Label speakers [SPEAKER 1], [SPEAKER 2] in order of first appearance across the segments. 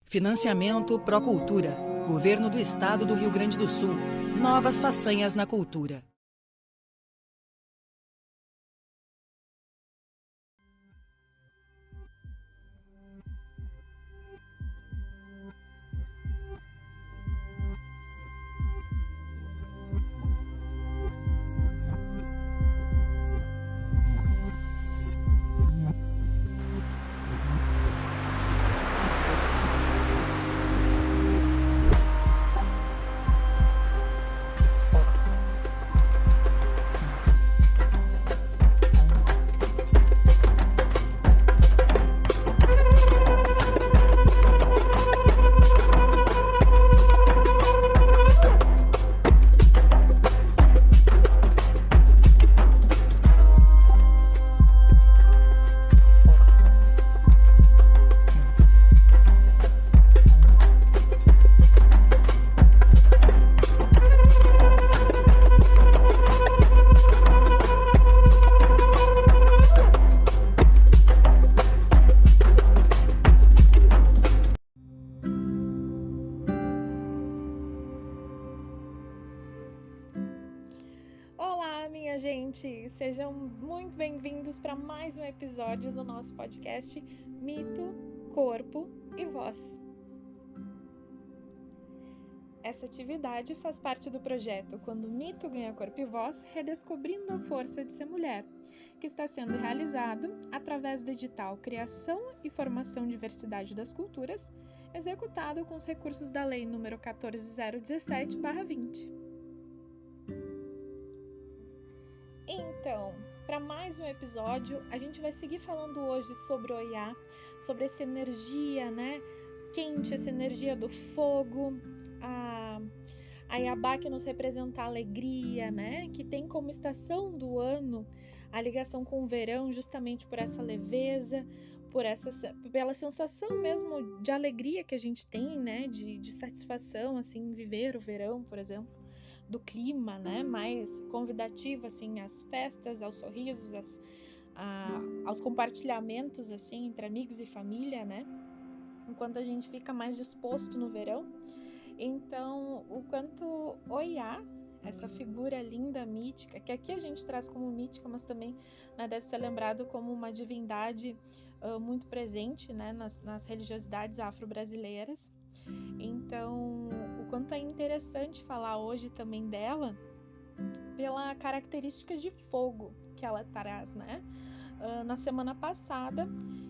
[SPEAKER 1] Financiamento Procultura. Governo do Estado do Rio Grande do Sul. Novas façanhas na cultura.
[SPEAKER 2] Olá, minha gente! Sejam muito bem-vindos para mais um episódio do nosso podcast Mito, Corpo e Voz. Essa atividade faz parte do projeto Quando o Mito Ganha Corpo e Voz, Redescobrindo a Força de Ser Mulher, que está sendo realizado através do edital Criação e Formação Diversidade das Culturas, executado com os recursos da Lei nº 14.017/20. Então, para mais um episódio, a gente vai seguir falando hoje sobre Oiá, sobre essa energia, quente, essa energia do fogo, a Iabá que nos representa a alegria, que tem como estação do ano a ligação com o verão, justamente por essa leveza, pela sensação mesmo de alegria que a gente tem, de satisfação, assim, viver o verão, por exemplo, do clima, mais convidativo, assim, às festas, aos sorrisos, aos compartilhamentos, assim, entre amigos e família, enquanto a gente fica mais disposto no verão. Então, o quanto Oiá, essa figura linda, mítica, que aqui a gente traz como mítica, mas também deve ser lembrado como uma divindade muito presente, nas religiosidades afro-brasileiras. Então, o quanto é interessante falar hoje também dela pela característica de fogo que ela traz, na semana passada,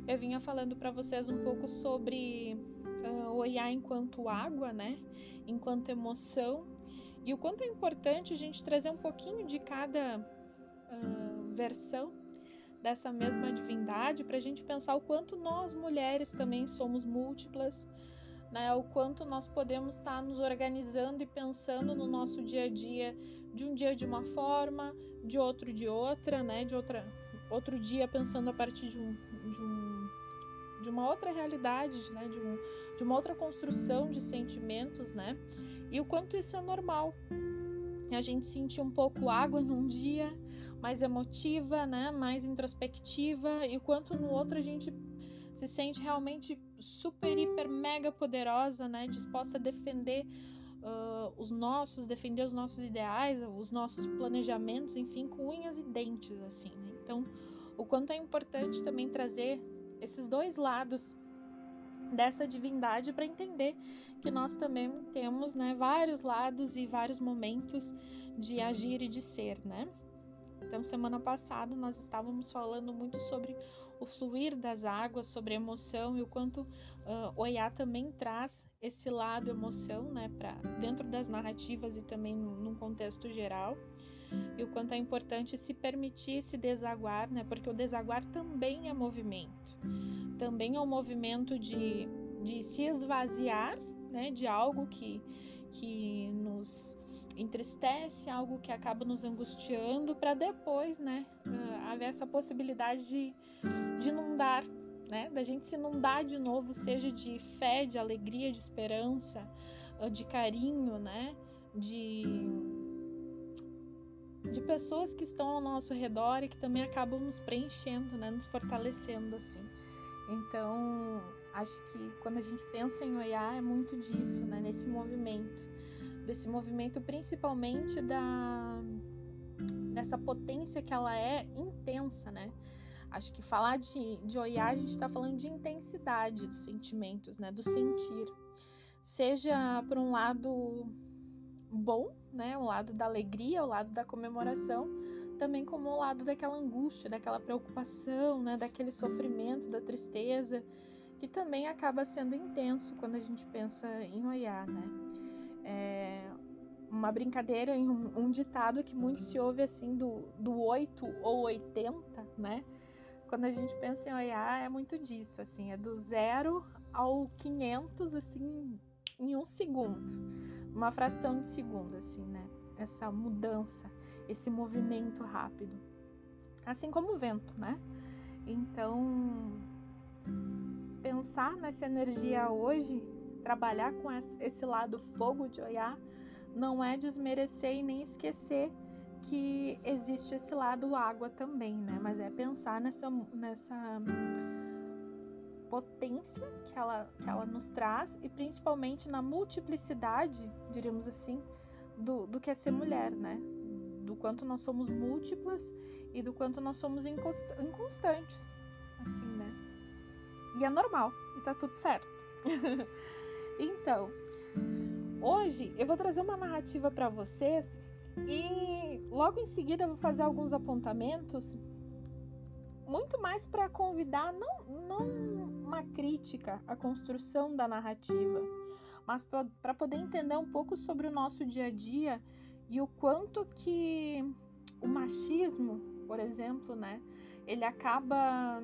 [SPEAKER 2] eu vinha falando para vocês um pouco sobre Oiá enquanto água, enquanto emoção, e o quanto é importante a gente trazer um pouquinho de cada versão dessa mesma divindade para a gente pensar o quanto nós mulheres também somos múltiplas, o quanto nós podemos estar nos organizando e pensando no nosso dia a dia, de um dia de uma forma, de outro de outra, outro dia pensando a partir de uma outra realidade, de uma outra construção de sentimentos, e o quanto isso é normal. A gente sentir um pouco água num dia, mais emotiva, mais introspectiva, e o quanto no outro a gente se sente realmente super, hiper, mega poderosa, disposta a defender os nossos ideais, os nossos planejamentos, enfim, com unhas e dentes, assim, Então, o quanto é importante também trazer esses dois lados dessa divindade para entender que nós também temos, vários lados e vários momentos de agir e de ser, Então, semana passada nós estávamos falando muito sobre o fluir das águas, sobre a emoção, e o quanto Oiá também traz esse lado emoção, para dentro das narrativas e também num contexto geral, e o quanto é importante se permitir se desaguar, porque o desaguar também é movimento, também é um movimento de se esvaziar, de algo que nos entristece, algo que acaba nos angustiando, para depois, haver essa possibilidade de inundar, da gente se inundar de novo, seja de fé, de alegria, de esperança, de carinho, de pessoas que estão ao nosso redor e que também acabam nos preenchendo, nos fortalecendo, assim. Então, acho que quando a gente pensa em Oiá é muito disso, né? Desse movimento principalmente dessa potência que ela é intensa, né? Acho que falar de Oiá, a gente está falando de intensidade dos sentimentos, né? Do sentir. Seja por um lado bom, né? O lado da alegria, o lado da comemoração, também como o lado daquela angústia, daquela preocupação, né? Daquele sofrimento, da tristeza, que também acaba sendo intenso quando a gente pensa em Oiá, né? Uma brincadeira, um ditado que muito se ouve assim do 8 ou 80, né? Quando a gente pensa em Oiá, é muito disso, assim, é do 0 ao 500, assim, em um segundo, uma fração de segundo, assim, né? Essa mudança, esse movimento rápido, assim como o vento, né? Então, pensar nessa energia hoje, trabalhar com esse lado fogo de Oiá, não é desmerecer e nem esquecer que existe esse lado água também, né? Mas é pensar nessa potência que ela nos traz e principalmente na multiplicidade, diríamos assim, do que é ser mulher, né? Do quanto nós somos múltiplas e do quanto nós somos inconstantes, assim, né? E é normal, e tá tudo certo. Então, hoje eu vou trazer uma narrativa para vocês e logo em seguida eu vou fazer alguns apontamentos, muito mais para convidar, não uma crítica à construção da narrativa, mas para poder entender um pouco sobre o nosso dia a dia e o quanto que o machismo, por exemplo, né, ele acaba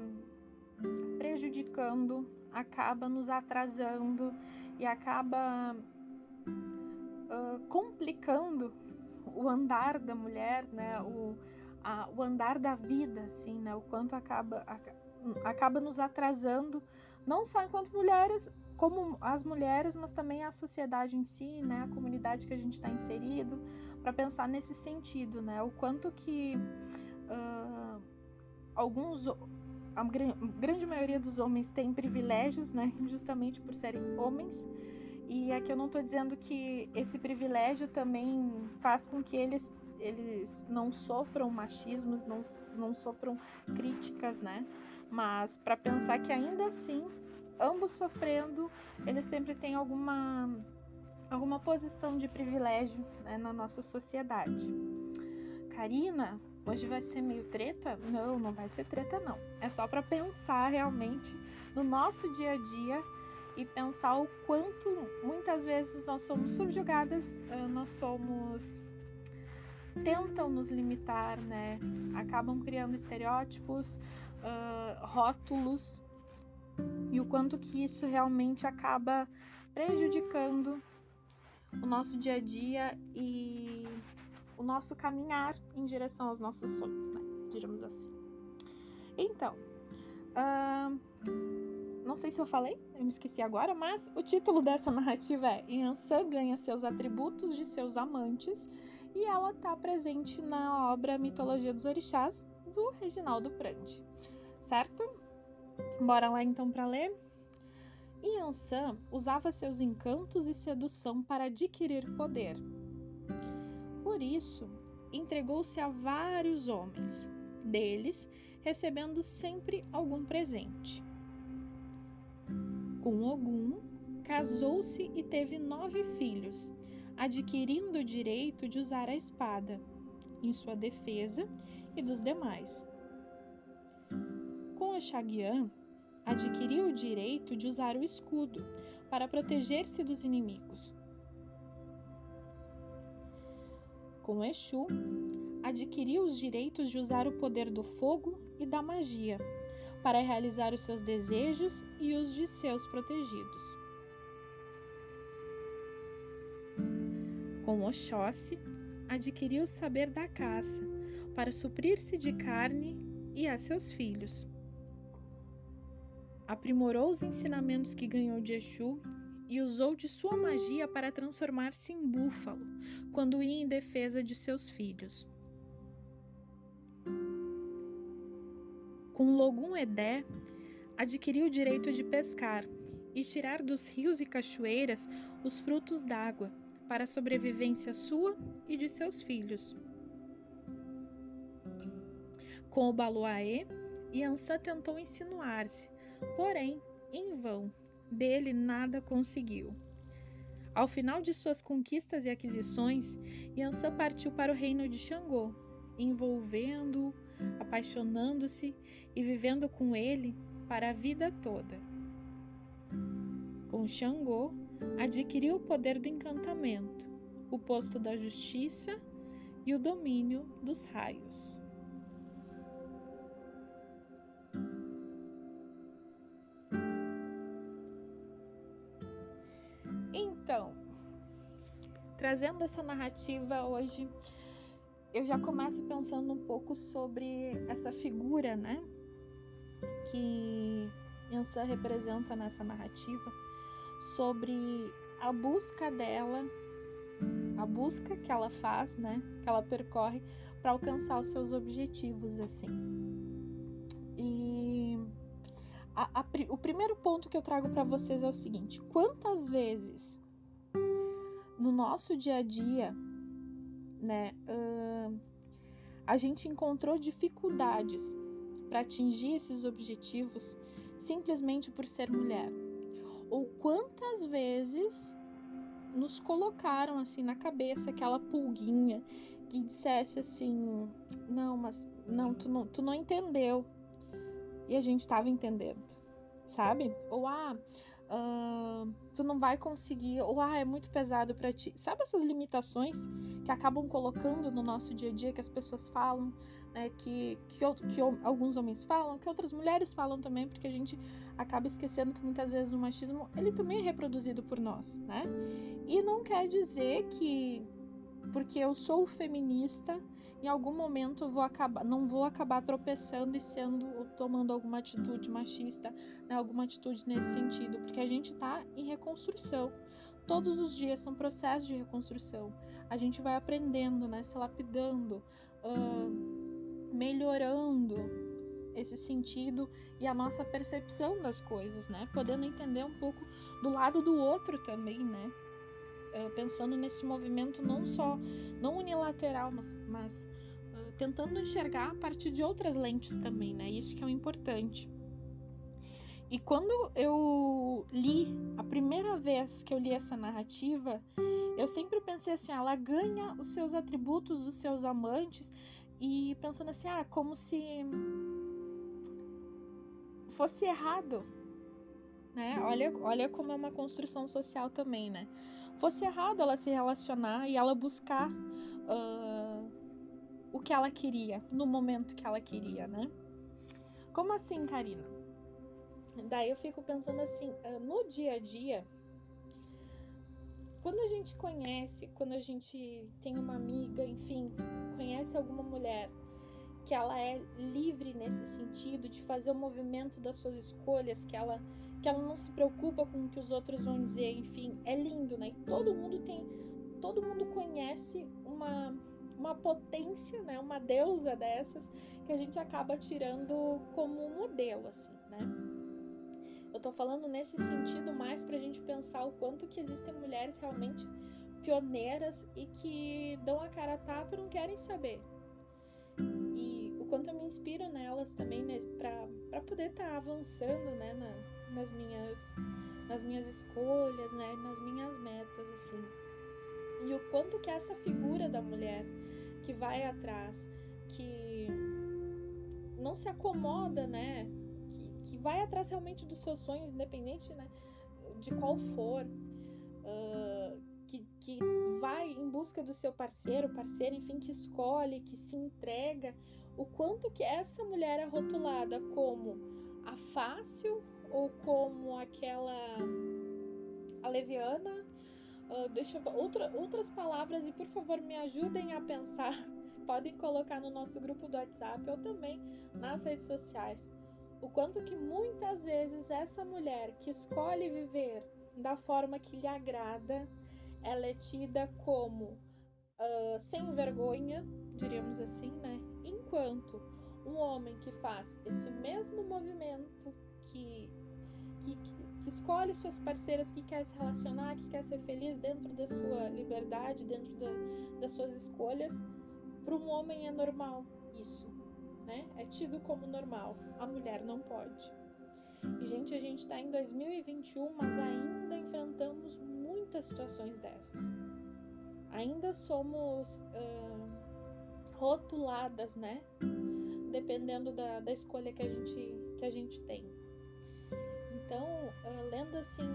[SPEAKER 2] prejudicando, acaba nos atrasando e acaba complicando o andar da mulher, né, o andar da vida, assim, né, o quanto acaba nos atrasando, não só enquanto mulheres, como as mulheres, mas também a sociedade em si, né, a comunidade que a gente está inserido, para pensar nesse sentido, né, o quanto que a grande maioria dos homens tem privilégios, né, justamente por serem homens. E aqui eu não estou dizendo que esse privilégio também faz com que eles não sofram machismos, não sofram críticas, né? Mas para pensar que ainda assim, ambos sofrendo, eles sempre têm alguma posição de privilégio, né, na nossa sociedade. Karina, hoje vai ser meio treta? Não vai ser treta não. É só para pensar realmente no nosso dia a dia e pensar o quanto muitas vezes nós somos subjugadas, tentam nos limitar, né? Acabam criando estereótipos, rótulos, e o quanto que isso realmente acaba prejudicando o nosso dia a dia e o nosso caminhar em direção aos nossos sonhos, né? Digamos assim. Então, não sei se eu falei, eu me esqueci agora, mas o título dessa narrativa é Yansan ganha seus atributos de seus amantes, e ela está presente na obra Mitologia dos Orixás, do Reginaldo Prandi, certo? Bora lá então para ler? Yansan usava seus encantos e sedução para adquirir poder. Por isso, entregou-se a vários homens, deles recebendo sempre algum presente. Com Ogum, casou-se e teve 9 filhos, adquirindo o direito de usar a espada, em sua defesa e dos demais. Com Oxaguian, adquiriu o direito de usar o escudo, para proteger-se dos inimigos. Com Exu, adquiriu os direitos de usar o poder do fogo e da magia, para realizar os seus desejos e os de seus protegidos. Com Oxóssi, adquiriu o saber da caça, para suprir-se de carne e a seus filhos. Aprimorou os ensinamentos que ganhou de Exu e usou de sua magia para transformar-se em búfalo, quando ia em defesa de seus filhos. Com Logum Edé, adquiriu o direito de pescar e tirar dos rios e cachoeiras os frutos d'água, para a sobrevivência sua e de seus filhos. Com o Baloaê, Yansan tentou insinuar-se, porém, em vão, dele nada conseguiu. Ao final de suas conquistas e aquisições, Yansan partiu para o reino de Xangô, envolvendo-o, apaixonando-se e vivendo com ele para a vida toda. Com Xangô, adquiriu o poder do encantamento, o posto da justiça e o domínio dos raios. Então, trazendo essa narrativa hoje, eu já começo pensando um pouco sobre essa figura, né, que Yansan representa nessa narrativa, sobre a busca dela, a busca que ela faz, né, que ela percorre para alcançar os seus objetivos, assim. E o primeiro ponto que eu trago para vocês é o seguinte: quantas vezes no nosso dia a dia, né, a gente encontrou dificuldades para atingir esses objetivos simplesmente por ser mulher? Ou quantas vezes nos colocaram assim na cabeça aquela pulguinha que dissesse assim: não, mas não, tu não entendeu. E a gente estava entendendo, sabe? Ou tu não vai conseguir, ou é muito pesado para ti. Sabe essas limitações que acabam colocando no nosso dia a dia, que as pessoas falam, né, que alguns homens falam, que outras mulheres falam também, porque a gente acaba esquecendo que muitas vezes o machismo, ele também é reproduzido por nós, né? E não quer dizer que porque eu sou feminista, em algum momento não vou acabar tropeçando e tomando alguma atitude machista, né, alguma atitude nesse sentido, porque a gente está em reconstrução. Todos os dias são processos de reconstrução. A gente vai aprendendo, né, se lapidando, melhorando esse sentido e a nossa percepção das coisas, né, podendo entender um pouco do lado do outro também, né. Pensando nesse movimento não unilateral, mas tentando enxergar a partir de outras lentes também, né? Isso que é o importante. E quando eu li, a primeira vez que eu li essa narrativa, eu sempre pensei assim: ela ganha os seus atributos dos seus amantes, e pensando assim, como se fosse errado, né? Olha como é uma construção social também, né? Fosse errado ela se relacionar e ela buscar o que ela queria, no momento que ela queria, né? Como assim, Karina? Daí eu fico pensando assim, no dia a dia, quando a gente tem uma amiga, enfim, conhece alguma mulher que ela é livre nesse sentido de fazer o movimento das suas escolhas, que ela não se preocupa com o que os outros vão dizer, enfim, é lindo, né? E todo mundo conhece uma potência, né? Uma deusa dessas que a gente acaba tirando como modelo, assim, né? Eu tô falando nesse sentido mais pra gente pensar o quanto que existem mulheres realmente pioneiras e que dão a cara a tapa e não querem saber. E o quanto eu me inspiro nelas também, né, pra poder estar avançando, né, nas minhas escolhas, né, nas minhas metas, assim. E o quanto que essa figura da mulher que vai atrás, que não se acomoda, né, que vai atrás realmente dos seus sonhos, independente, né, de qual for, que vai em busca do seu parceiro, enfim, que escolhe, que se entrega, o quanto que essa mulher é rotulada como a fácil ou como aquela a leviana. Deixa eu ver outras palavras, e por favor me ajudem a pensar. Podem colocar no nosso grupo do WhatsApp ou também nas redes sociais. O quanto que muitas vezes essa mulher que escolhe viver da forma que lhe agrada, ela é tida como sem vergonha, diríamos assim, né? Enquanto um homem que faz esse mesmo movimento, que escolhe suas parceiras, que quer se relacionar, que quer ser feliz dentro da sua liberdade, dentro das suas escolhas. Para um homem é normal isso, né? É tido como normal. A mulher não pode. E, gente, a gente está em 2021, mas ainda enfrentamos muitas situações dessas. Ainda somos rotuladas, né? Dependendo da escolha que a gente tem. Então, lendo assim,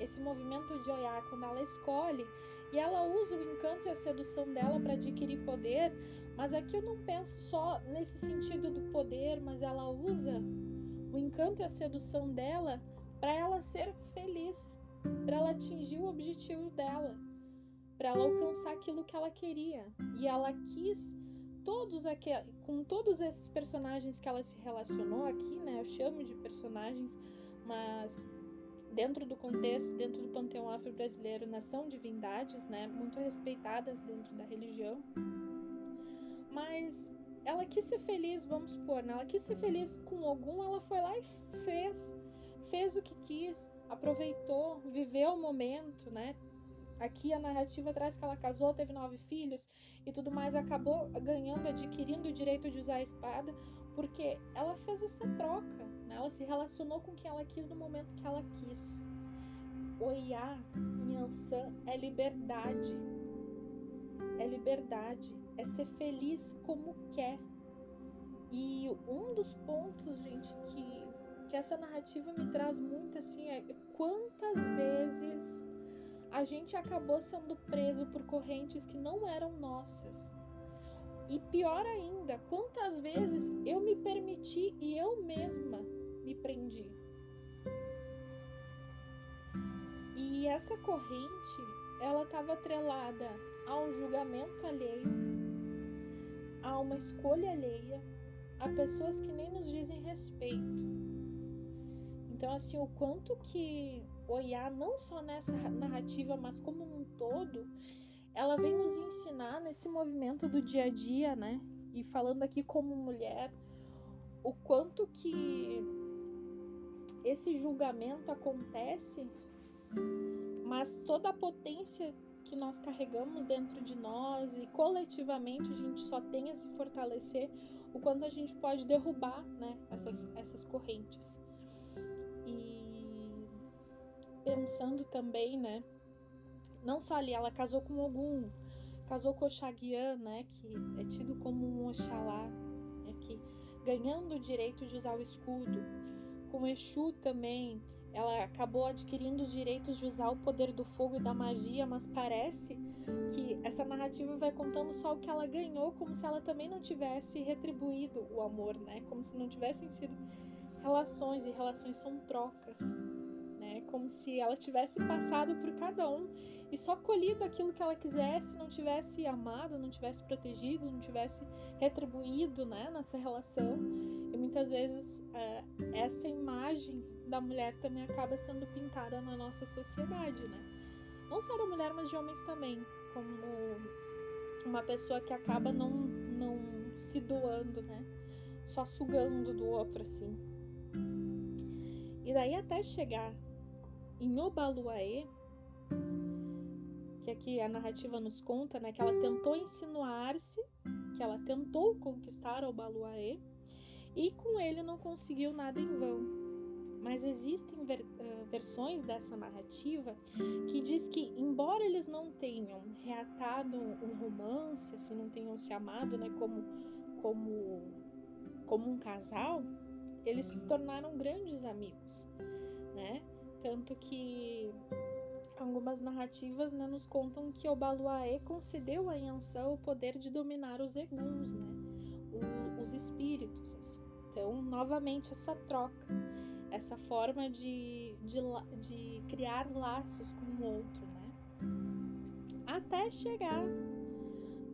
[SPEAKER 2] esse movimento de Oiá, quando ela escolhe, e ela usa o encanto e a sedução dela para adquirir poder, mas aqui eu não penso só nesse sentido do poder, mas ela usa o encanto e a sedução dela para ela ser feliz, para ela atingir o objetivo dela, para ela alcançar aquilo que ela queria. E ela quis com todos esses personagens que ela se relacionou aqui, né? Eu chamo de personagens, mas dentro do contexto, dentro do panteão afro-brasileiro, são divindades, né? Muito respeitadas dentro da religião. Mas ela quis ser feliz, vamos supor, né? Ela quis ser feliz com Ogum, ela foi lá e fez o que quis, aproveitou, viveu o momento, né? Aqui a narrativa traz que ela casou, teve 9 filhos e tudo mais, acabou adquirindo o direito de usar a espada, porque ela fez essa troca, né? Ela se relacionou com quem ela quis no momento que ela quis. Oiá, Nyansan, é liberdade. É liberdade, é ser feliz como quer. E um dos pontos, gente, que essa narrativa me traz muito assim é quantas vezes a gente acabou sendo preso por correntes que não eram nossas. E pior ainda, quantas vezes eu me permiti e eu mesma me prendi. E essa corrente, ela estava atrelada a um julgamento alheio, a uma escolha alheia, a pessoas que nem nos dizem respeito. Então, assim, o quanto que Oiá, não só nessa narrativa, mas como um todo, ela vem nos ensinar nesse movimento do dia a dia, né? E falando aqui como mulher, o quanto que esse julgamento acontece, mas toda a potência que nós carregamos dentro de nós e coletivamente a gente só tem a se fortalecer, o quanto a gente pode derrubar, né, essas correntes. E pensando também, né, não só ali, ela casou com Ogum, casou com Oxaguian, né, que é tido como um Oxalá, né, que ganhando o direito de usar o escudo. Com Exu também, ela acabou adquirindo os direitos de usar o poder do fogo e da magia, mas parece que essa narrativa vai contando só o que ela ganhou, como se ela também não tivesse retribuído o amor, né? Como se não tivessem sido relações, e relações são trocas, né? Como se ela tivesse passado por cada um e só colhido aquilo que ela quisesse, não tivesse amado, não tivesse protegido, não tivesse retribuído, né, nessa relação. E muitas vezes essa imagem da mulher também acaba sendo pintada na nossa sociedade, né? Não só da mulher, mas de homens também, como uma pessoa que acaba não se doando, né? Só sugando do outro, assim. E daí até chegar em Obaluaê, que aqui a narrativa nos conta, né, que ela tentou insinuar-se, que ela tentou conquistar Obaluaê, e com ele não conseguiu nada em vão. Mas existem versões dessa narrativa que diz que, embora eles não tenham reatado um romance, assim, não tenham se amado, né, como um casal, eles se tornaram grandes amigos, né? Tanto que algumas narrativas, né, nos contam que Obaluaê concedeu a Nyansan o poder de dominar os eguns, né, os espíritos. Assim. Então, novamente, essa troca, essa forma de criar laços com o outro, né? Até chegar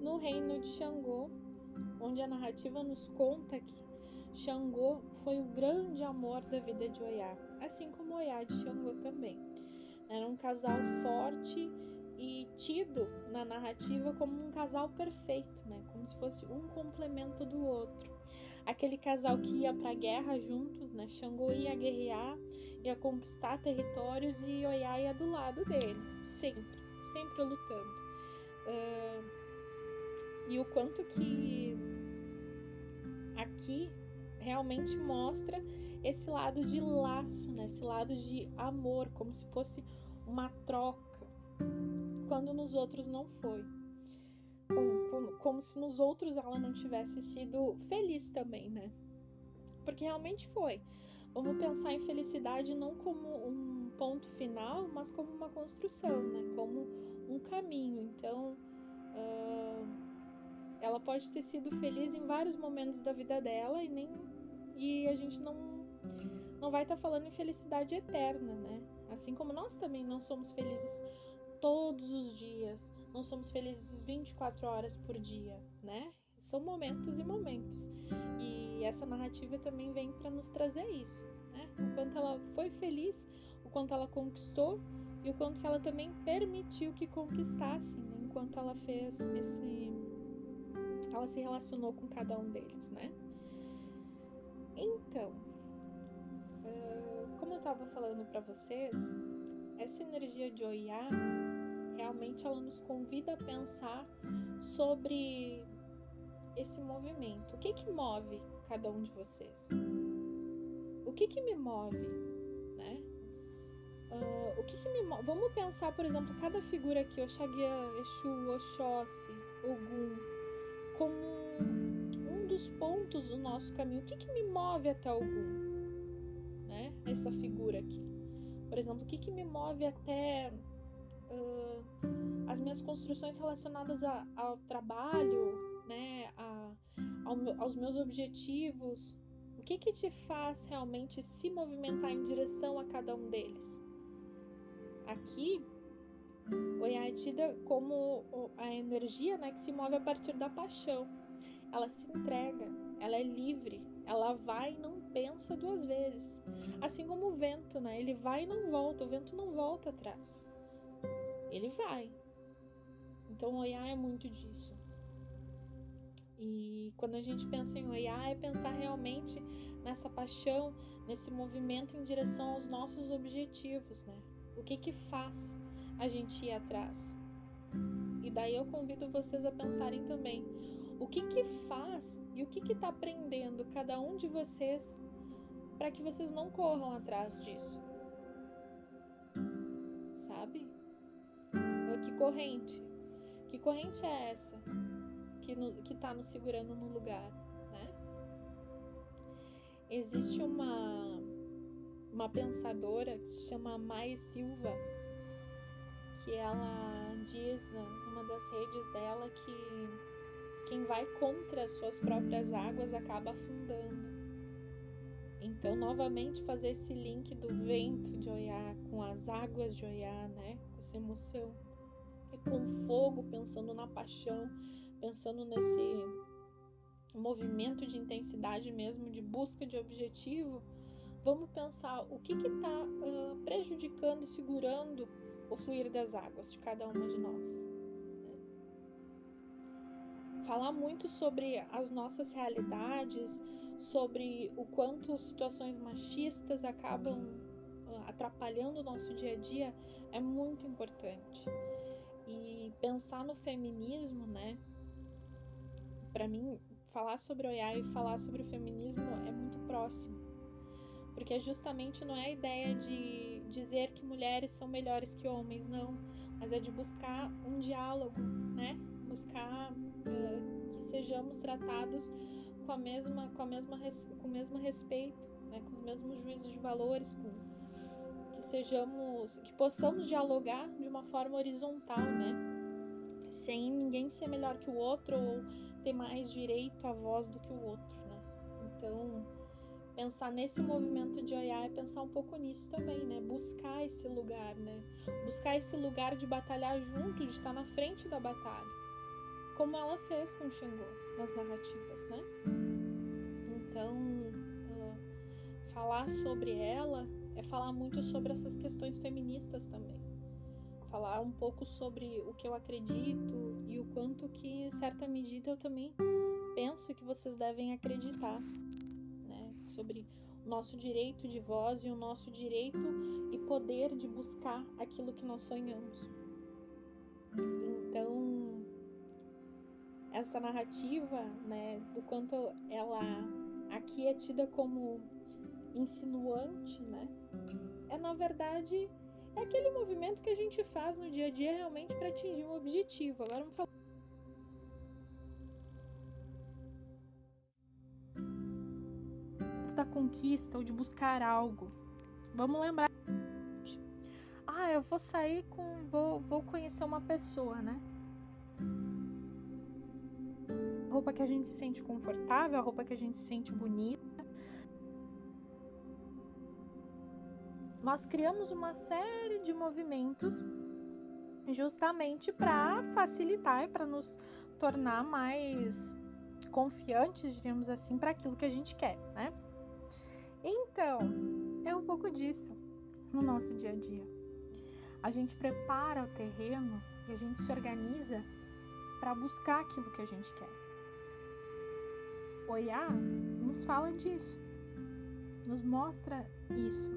[SPEAKER 2] no reino de Xangô, onde a narrativa nos conta que Xangô foi o grande amor da vida de Oiá, assim como Oiá de Xangô também. Era um casal forte e tido na narrativa como um casal perfeito, né? Como se fosse um complemento do outro. Aquele casal que ia para a guerra juntos, né? Xangô ia guerrear, ia conquistar territórios e Oiá ia do lado dele, sempre lutando. E o quanto que aqui realmente mostra esse lado de laço, né? Esse lado de amor, como se fosse uma troca, quando nos outros não foi. Como se nos outros ela não tivesse sido feliz também, né? Porque realmente foi. Vamos pensar em felicidade não como um ponto final, mas como uma construção, né? Como um caminho. Então, ela pode ter sido feliz em vários momentos da vida dela e a gente não vai estar falando em felicidade eterna, né? Assim como nós também não somos felizes todos os dias, não somos felizes 24 horas por dia, né? São momentos e momentos. E essa narrativa também vem para nos trazer isso, né? O quanto ela foi feliz, o quanto ela conquistou e o quanto que ela também permitiu que conquistassem, né? Enquanto ela fez ela se relacionou com cada um deles, né? Então, como eu estava falando para vocês, essa energia de Oiá realmente ela nos convida a pensar sobre esse movimento. O que move cada um de vocês? O que me move, né? O que me move? Vamos pensar, por exemplo, cada figura aqui, Oxaguian, Exu, Oxóssi, Ogum, como um dos pontos do nosso caminho. O que me move até Ogum, né? Essa figura aqui. Por exemplo, o que me move até as minhas construções relacionadas ao trabalho, né? Aos meus objetivos. O que te faz realmente se movimentar em direção a cada um deles? Aqui, Oiá é tida como a energia, né, que se move a partir da paixão. Ela se entrega, ela é livre, ela vai e não pensa duas vezes. Assim como o vento, né? Ele vai e não volta, o vento não volta atrás. Ele vai. Então, Oiá é muito disso. E quando a gente pensa em Oiá, é pensar realmente nessa paixão, nesse movimento em direção aos nossos objetivos, né? O que faz a gente ir atrás? E daí eu convido vocês a pensarem também o que faz e o que está prendendo cada um de vocês para que vocês não corram atrás disso, sabe? Que corrente é essa que está nos segurando no lugar, né? Existe uma pensadora que se chama Mai Silva, que ela diz numa das redes dela que quem vai contra as suas próprias águas acaba afundando. Então, novamente, fazer esse link do vento de Oiá com as águas de Oiá, né? Com essa emoção. É com fogo, pensando na paixão, pensando nesse movimento de intensidade mesmo, de busca de objetivo. Vamos pensar o que está prejudicando e segurando o fluir das águas de cada uma de nós. Falar muito sobre as nossas realidades, sobre o quanto situações machistas acabam atrapalhando o nosso dia a dia é muito importante. E pensar no feminismo, né? Para mim, falar sobre Oiá e falar sobre o feminismo é muito próximo. Porque justamente não é a ideia de dizer que mulheres são melhores que homens, não. Mas é de buscar um diálogo, né? Buscar que sejamos tratados com o mesmo respeito, né? Com os mesmos juízos de valores, que possamos dialogar de uma forma horizontal, né? Sem ninguém ser melhor que o outro ou ter mais direito à voz do que o outro, né? Então, pensar nesse movimento de Oiá é pensar um pouco nisso também, né? Buscar esse lugar, né? Buscar esse lugar de batalhar junto, de estar na frente da batalha, como ela fez com Xangô nas narrativas, né? Então, falar sobre ela é falar muito sobre essas questões feministas também. Falar um pouco sobre o que eu acredito e o quanto que, em certa medida, eu também penso que vocês devem acreditar, né? Sobre o nosso direito de voz e o nosso direito e poder de buscar aquilo que nós sonhamos. Então, essa narrativa, né, do quanto ela aqui é tida como insinuante, né, na verdade, é aquele movimento que a gente faz no dia a dia realmente para atingir um objetivo. Agora vamos falar da conquista ou de buscar algo. Vamos lembrar, eu vou sair vou conhecer uma pessoa, né? A roupa que a gente se sente confortável, a roupa que a gente se sente bonita. Nós criamos uma série de movimentos justamente para facilitar e para nos tornar mais confiantes, diríamos assim, para aquilo que a gente quer, né? Então, é um pouco disso no nosso dia a dia. A gente prepara o terreno e a gente se organiza para buscar aquilo que a gente quer. Oiá nos fala disso, nos mostra isso,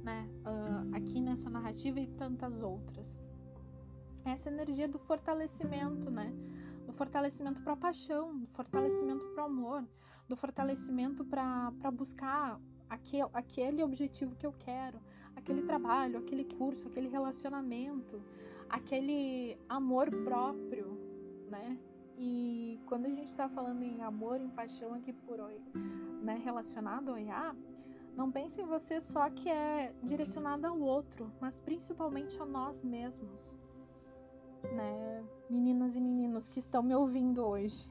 [SPEAKER 2] né? Aqui nessa narrativa e tantas outras. Essa energia do fortalecimento, né? Do fortalecimento para a paixão, do fortalecimento para o amor, do fortalecimento para buscar aquele objetivo que eu quero, aquele trabalho, aquele curso, aquele relacionamento, aquele amor próprio, né? E quando a gente está falando em amor, em paixão aqui né, relacionado ao Oiá, não pense em você só que é direcionado ao outro, mas principalmente a nós mesmos, né? Meninas e meninos que estão me ouvindo hoje.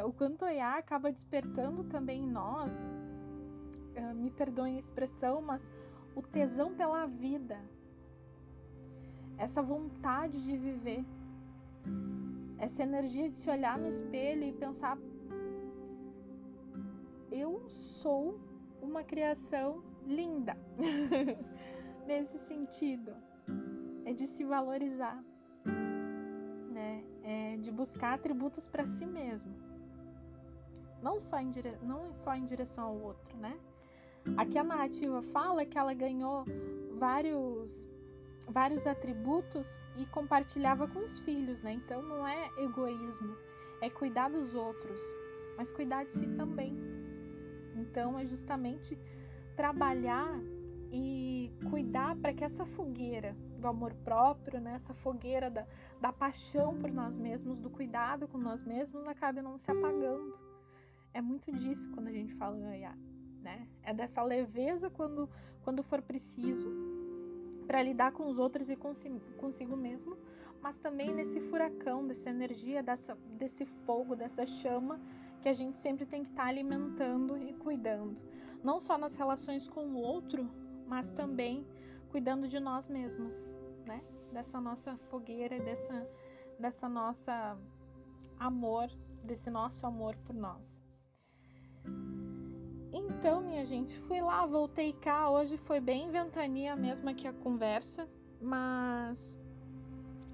[SPEAKER 2] O quanto Oiá acaba despertando também em nós, me perdoem a expressão, mas o tesão pela vida, essa vontade de viver, essa energia de se olhar no espelho e pensar: eu sou uma criação linda. Nesse sentido, é de se valorizar, né? É de buscar atributos para si mesmo, não só em direção ao outro, né? Aqui a narrativa fala que ela ganhou vários atributos e compartilhava com os filhos, né? Então não é egoísmo, é cuidar dos outros, mas cuidar de si também. Então é justamente trabalhar e cuidar para que essa fogueira do amor próprio, né? Essa fogueira da paixão por nós mesmos, do cuidado com nós mesmos, acabe não se apagando. É muito disso quando a gente fala em Oiá, né? É dessa leveza quando for preciso para lidar com os outros e consigo mesmo, mas também nesse furacão, dessa energia, desse fogo, dessa chama que a gente sempre tem que estar alimentando e cuidando, não só nas relações com o outro, mas também cuidando de nós mesmos, né? Dessa nossa fogueira, dessa nossa amor, desse nosso amor por nós. Então, minha gente, fui lá, voltei cá. Hoje foi bem ventania mesmo aqui a conversa, mas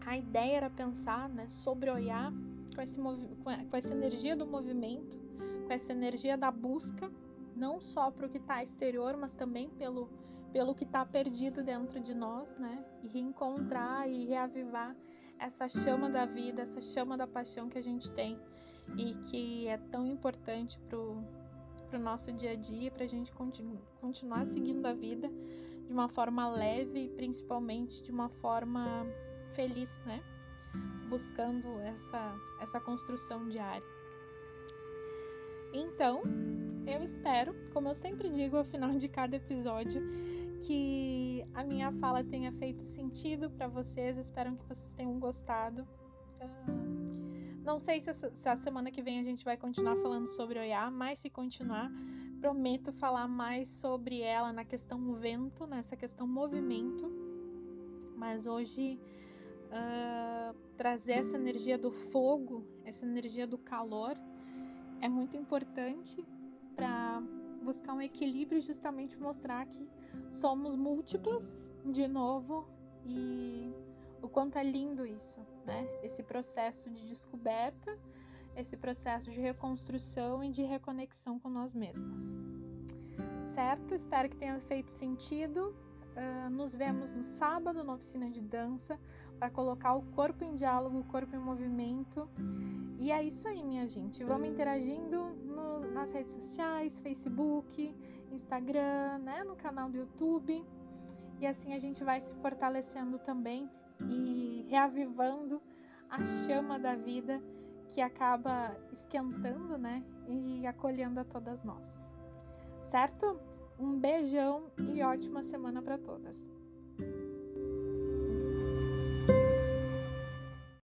[SPEAKER 2] a ideia era pensar, né, sobre Oiá com essa energia do movimento, com essa energia da busca, não só para o que está exterior, mas também pelo que está perdido dentro de nós, né? E reencontrar e reavivar essa chama da vida, essa chama da paixão que a gente tem e que é tão importante pro nosso dia a dia, para a gente continuar seguindo a vida de uma forma leve e principalmente de uma forma feliz, né? Buscando essa construção diária. Então, eu espero, como eu sempre digo ao final de cada episódio, que a minha fala tenha feito sentido para vocês. Espero que vocês tenham gostado. Não sei se a semana que vem a gente vai continuar falando sobre Oiá, mas se continuar, prometo falar mais sobre ela na questão vento, nessa questão movimento. Mas hoje trazer essa energia do fogo, essa energia do calor, é muito importante para buscar um equilíbrio e justamente mostrar que somos múltiplas de novo e o quanto é lindo isso, né? Esse processo de descoberta, esse processo de reconstrução e de reconexão com nós mesmas. certo? Espero que tenha feito sentido. Nos vemos no sábado na oficina de dança para colocar o corpo em diálogo, o corpo em movimento. E é isso aí, minha gente. Vamos interagindo nas redes sociais, Facebook, Instagram, né? No canal do YouTube. E assim a gente vai se fortalecendo também e reavivando a chama da vida que acaba esquentando, né? E acolhendo a todas nós. Certo? Um beijão e ótima semana para todas.